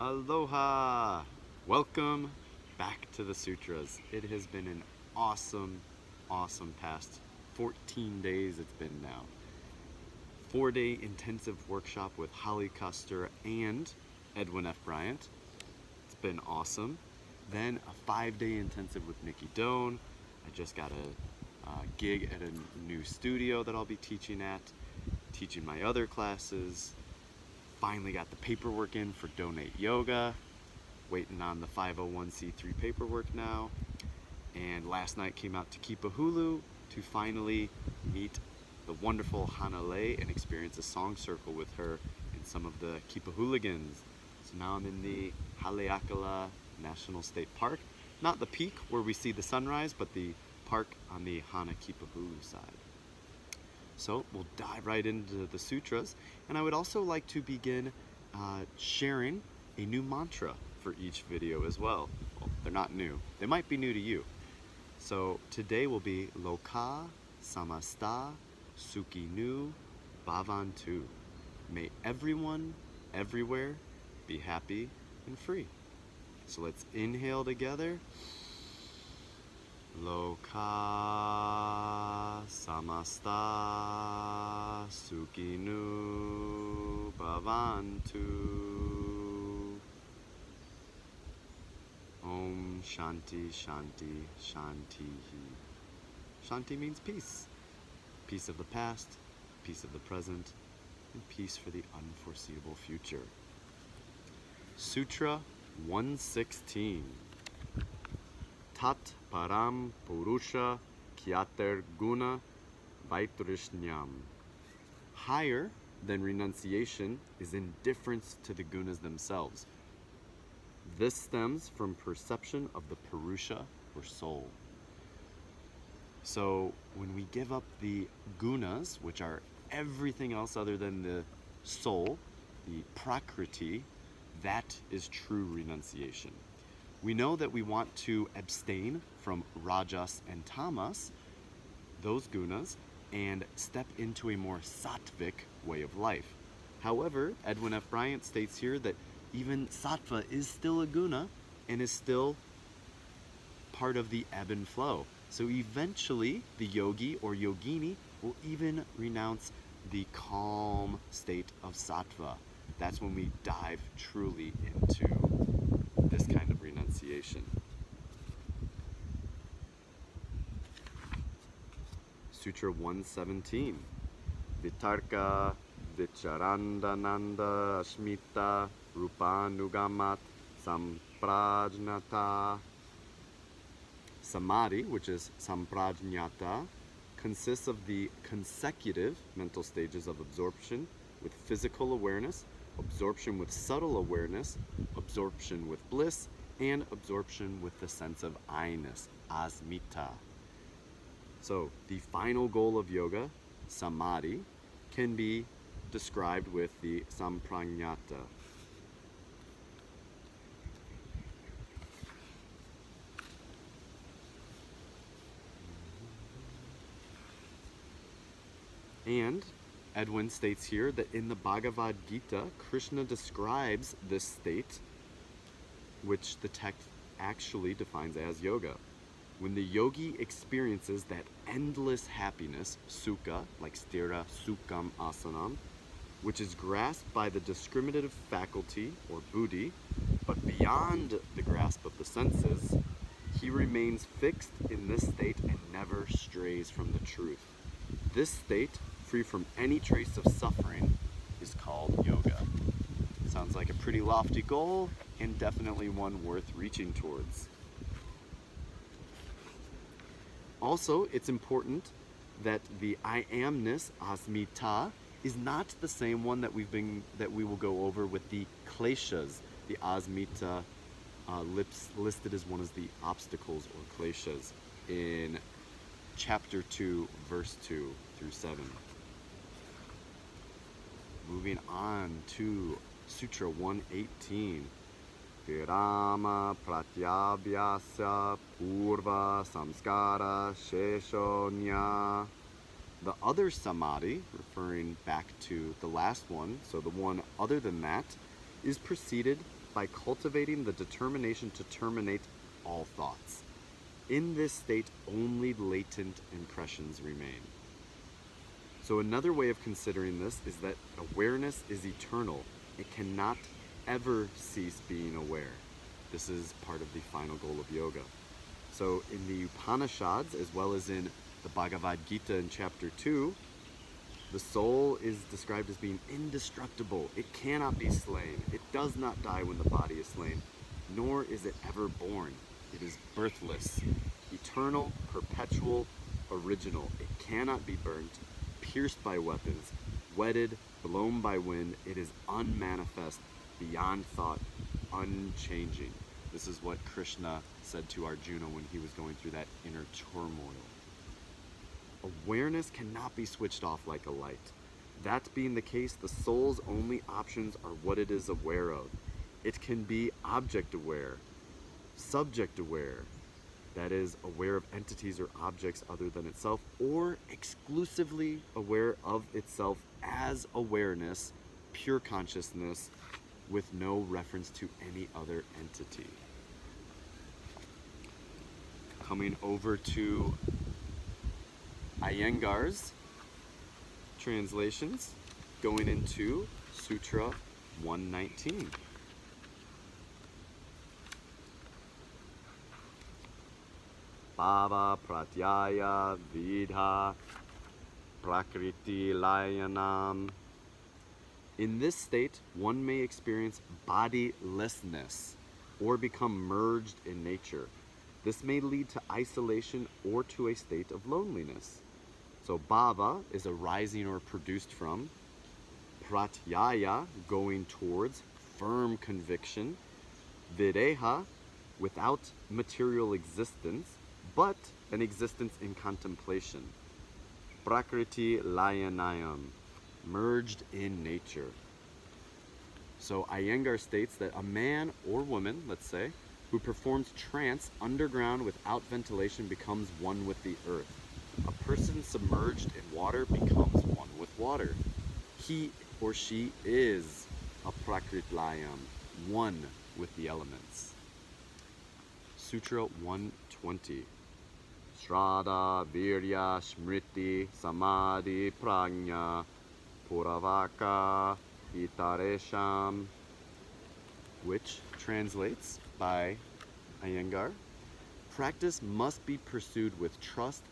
Aloha! Welcome back to the Sutras. It has been an awesome past 14 days it's been now. 4-day intensive workshop with Holly Custer and Edwin F. Bryant. It's been awesome. Then a 5-day intensive with Nikki Doan. I just got a gig at a new studio that I'll be teaching at, teaching my other classes. Finally got the paperwork in for Donate Yoga, waiting on the 501c3 paperwork now. And last night came out to Kipahulu to finally meet the wonderful Hanalei and experience a song circle with her and some of the Kipahooligans. So now I'm in the Haleakala National State Park. Not the peak where we see the sunrise, but the park on the Hana-Kipahulu side. So we'll dive right into the sutras, and I would also like to begin sharing a new mantra for each video as well. Well, they're not new. They might be new to you. So today will be Loka Samasta Sukhinu Bhavantu. May everyone, everywhere, be happy and free. So let's inhale together. Loka samasta sukhinu bhavantu. Om Shanti Shanti Shanti. Shanti means peace. Peace of the past, peace of the present, and peace for the unforeseeable future. Sutra 116. Tat-paean purusa-khyāter guna-vaitrsnyam. Higher than renunciation is indifference to the gunas themselves. This stems from perception of the purusha, or soul. So when we give up the gunas, which are everything else other than the soul, the prakriti, that is true renunciation. We know that we want to abstain from rajas and tamas, those gunas, and step into a more sattvic way of life. However, Edwin F. Bryant states here that even sattva is still a guna and is still part of the ebb and flow. So eventually, the yogi or yogini will even renounce the calm state of sattva. That's when we dive truly into this kind of renunciation. Sutra 117. Vitarka-vicārānandāsmitā-rūpānugamāt Samprajñātah. Samadhi, which is Samprajñātah, consists of the consecutive mental stages of absorption with physical awareness, absorption with subtle awareness, absorption with bliss, and absorption with the sense of I-ness, asmita. So the final goal of yoga, samadhi, can be described with the samprajñāta. And Edwin states here that in the Bhagavad Gita, Krishna describes this state, which the text actually defines as yoga. When the yogi experiences that endless happiness, sukha, like sthira sukham asanam, which is grasped by the discriminative faculty, or buddhi, but beyond the grasp of the senses, he remains fixed in this state and never strays from the truth. This state, free from any trace of suffering, is called yoga. Sounds like a pretty lofty goal, and definitely one worth reaching towards. Also, it's important that the I amness, asmita, is not the same one that we will go over with the kleshas. The asmita listed as one of the obstacles or kleshas in chapter 2, verse 2 through 7. Moving on to Sutra 118. Virāma-pratyayābhyāsa-pūrvah samskāra-śeso nyah. The other samadhi, referring back to the last one, so the one other than that, is preceded by cultivating the determination to terminate all thoughts. In this state, only latent impressions remain. So another way of considering this is that awareness is eternal. It cannot ever cease being aware. This is part of the final goal of yoga. So in the Upanishads, as well as in the Bhagavad Gita in chapter 2, the soul is described as being indestructible. It cannot be slain. It does not die when the body is slain, nor is it ever born. It is birthless, eternal, perpetual, original. It cannot be burnt, pierced by weapons, wetted, blown by wind. It is unmanifest, beyond thought, unchanging. This is what Krishna said to Arjuna when he was going through that inner turmoil. Awareness cannot be switched off like a light. That being the case, the soul's only options are what it is aware of. It can be object aware, subject aware, that is, aware of entities or objects other than itself, or exclusively aware of itself as awareness, pure consciousness, with no reference to any other entity. Coming over to Iyengar's translations, going into Sutra 119. Bhavapratyayo videha prakritilayānām. In this state, one may experience bodilessness or become merged in nature. This may lead to isolation or to a state of loneliness. So bhava is arising or produced from, pratyaya, going towards, firm conviction, videha, without material existence, but an existence in contemplation, prakritilayānām, merged in nature. So Iyengar states that a man or woman, let's say, who performs trance underground without ventilation becomes one with the earth. A person submerged in water becomes one with water. He or she is a prakritilayānām, one with the elements. Sutra 120. Shraddha, virya, smriti, samadhi, prajñā, purvaka, vitarka-vicārānandāsmitā-rūpānugamāt, which translates by Iyengar, practice must be pursued with trust,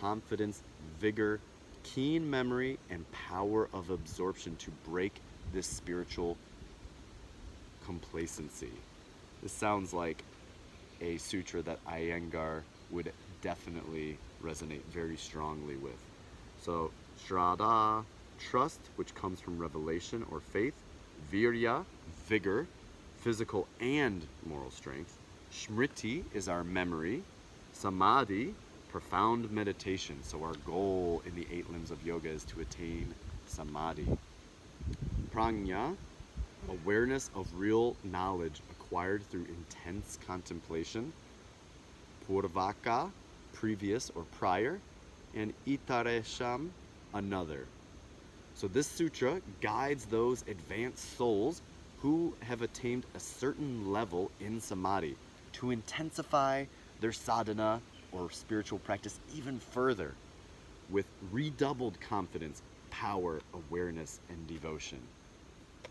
confidence, vigor, keen memory, and power of absorption to break this spiritual complacency. This sounds like a sutra that Iyengar would definitely resonate very strongly with. So, Shraddha, trust, which comes from revelation or faith. Virya, vigor, physical and moral strength. Smriti is our memory. Samadhi, profound meditation. So our goal in the 8 limbs of yoga is to attain samadhi. Prajñā, awareness of real knowledge acquired through intense contemplation. Purvaka, previous or prior. And itaresham, another. So this sutra guides those advanced souls who have attained a certain level in samadhi to intensify their sadhana or spiritual practice even further with redoubled confidence, power, awareness, and devotion.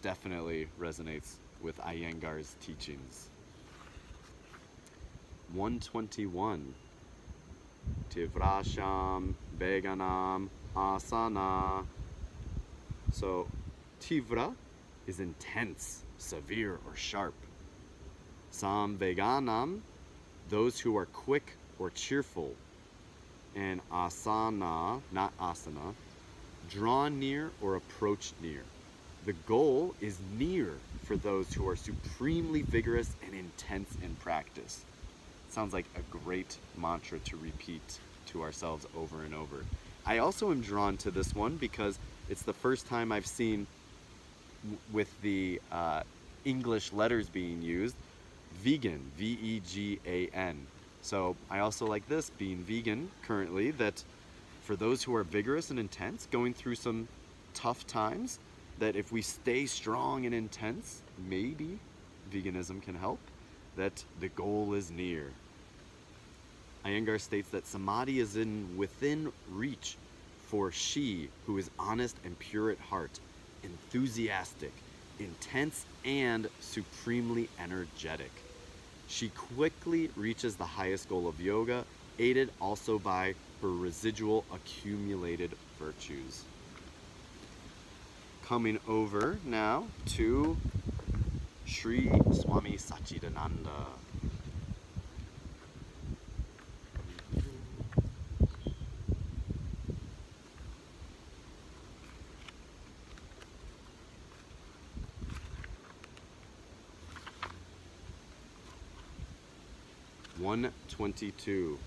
Definitely resonates with Iyengar's teachings. 121. Tivrasham, veganam, asana. So, tivra is intense, severe, or sharp. Samveganam, those who are quick or cheerful. And asana, not asana, draw near or approach near. The goal is near for those who are supremely vigorous and intense in practice. Sounds like a great mantra to repeat to ourselves over and over. I also am drawn to this one because it's the first time I've seen, with the English letters being used, vegan, V-E-G-A-N. So I also like this, being vegan currently, that for those who are vigorous and intense, going through some tough times, that if we stay strong and intense, maybe veganism can help, that the goal is near. Iyengar states that samadhi is within reach for she who is honest and pure at heart, enthusiastic, intense, and supremely energetic. She quickly reaches the highest goal of yoga, aided also by her residual accumulated virtues. Coming over now to Sri Swami Satchidananda. (122)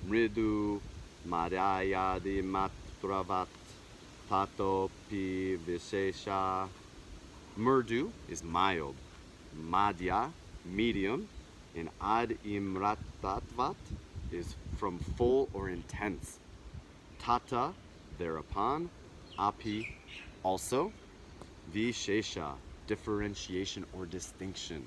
Mridu Madhyayadi Matravat Tato Pi Vishesha. Mridu is mild, Madhya, medium, and Ad Imratatvat is from full or intense. Tata, thereupon, Api, also, Vishesha, differentiation or distinction.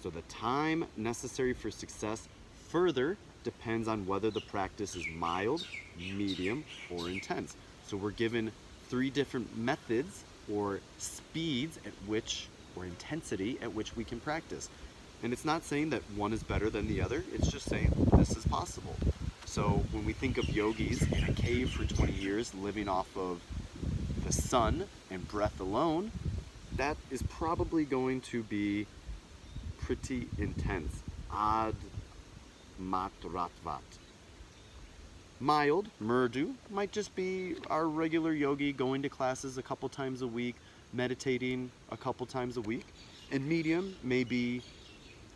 So the time necessary for success further depends on whether the practice is mild, medium, or intense. So we're given 3 different methods or speeds at which, or intensity at which we can practice. And it's not saying that one is better than the other, it's just saying this is possible. So when we think of yogis in a cave for 20 years living off of the sun and breath alone, that is probably going to be pretty intense. Ad matratvat. Mild, mridu, might just be our regular yogi going to classes a couple times a week, meditating a couple times a week. And medium may be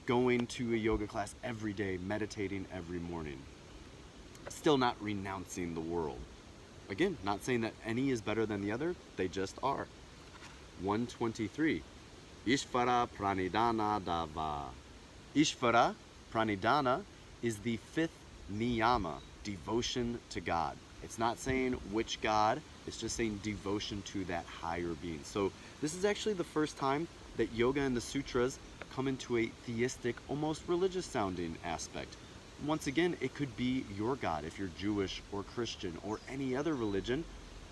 going to a yoga class every day, meditating every morning. Still not renouncing the world. Again, not saying that any is better than the other, they just are. 123. Ishvara pranidhana dava. Ishvara pranidhana is the 5th niyama, devotion to God. It's not saying which God, it's just saying devotion to that higher being. So this is actually the first time that yoga and the sutras come into a theistic, almost religious sounding aspect. Once again, it could be your God. If you're Jewish or Christian or any other religion,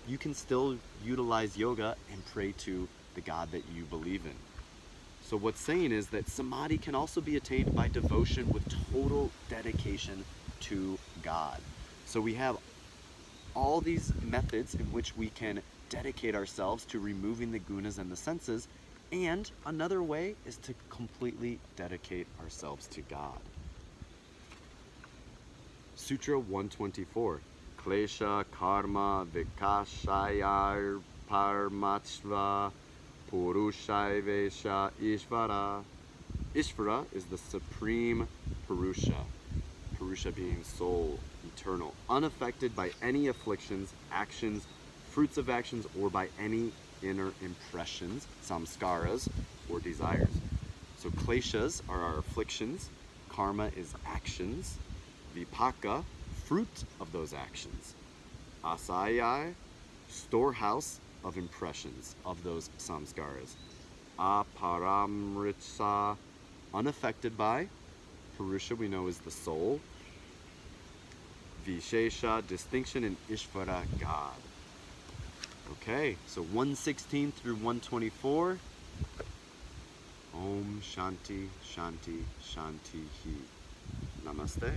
you can still utilize yoga and pray to the God that you believe in. So what's saying is that samadhi can also be attained by devotion with total dedication to God. So we have all these methods in which we can dedicate ourselves to removing the gunas and the senses, and another way is to completely dedicate ourselves to God. Sutra 124. Klesha karma vikashayar parmachva purusa-khyāter ishvara. Ishvara is the supreme purusha. Purusha being soul, eternal, unaffected by any afflictions, actions, fruits of actions, or by any inner impressions, samskaras, or desires. So kleshas are our afflictions, karma is actions, vipaka, fruit of those actions, asayai, storehouse of impressions of those samskaras, aparamritsa, unaffected by, purusha we know is the soul, vishesha, distinction, and ishvara, God. Okay, so 116 through 124. Om Shanti Shanti Shanti Hi. Namaste.